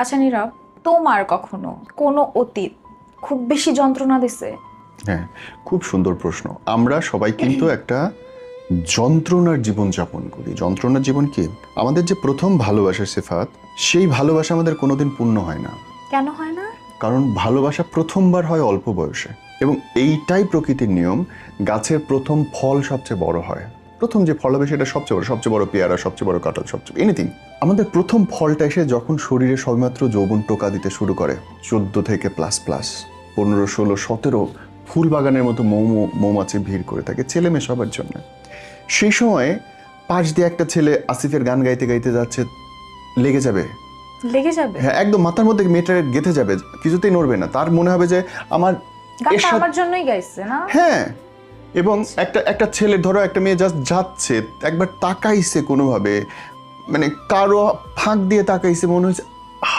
আচ্ছা নীরব, তোমার কখনো কোনো অতীত খুব বেশি যন্ত্রণা দিছে? হ্যাঁ, খুব সুন্দর প্রশ্ন। আমরা সবাই কিন্তু একটা যন্ত্রণার জীবন যাপন করি। যন্ত্রণার জীবন কি? আমাদের যে প্রথম ভালোবাসার সিফাত, সেই ভালোবাসা আমাদের কোনোদিন পূর্ণ হয় না। কেন হয় না? কারণ ভালোবাসা প্রথমবার হয় অল্প বয়সে, এবং এইটাই প্রকৃতির নিয়ম। গাছের প্রথম ফল সবচেয়ে বড় হয়। প্রথম যে ফল হবে সেটা সবচেয়ে বড় পেয়ারা, সবচেয়ে বড় কাঁঠাল, সবচেয়ে এনিথিং। আমাদের প্রথম ফলটা এসে যখন শরীরে সবেমাত্র যৌবন টোকা দিতে শুরু করে, 14 থেকে প্লাস প্লাস 15, 16, 17 ফুল বাগানের মতো মৌমাছি ভিড় করে থাকে ছেলে মেয়ে সবার জন্য। সেই সময় পাশ দিয়ে একটা ছেলে আসিফের গান গাইতে গাইতে যাচ্ছে, লেগে যাবে। লেগে যাবে? হ্যাঁ, একদম মাথার মধ্যে মেয়েটা গেঁথে যাবে, কিছুতেই নড়বে না। তার মনে হবে যে আমার গানটা আমার জন্যই গাইছে না? হ্যাঁ। এবং একটা ছেলে, ধরো একটা মেয়ে জাস্ট যাচ্ছে, একবার তাকাইছে কোনোভাবে, মানে কারো ফাঁক দিয়ে তাকাইছে, মনে হচ্ছে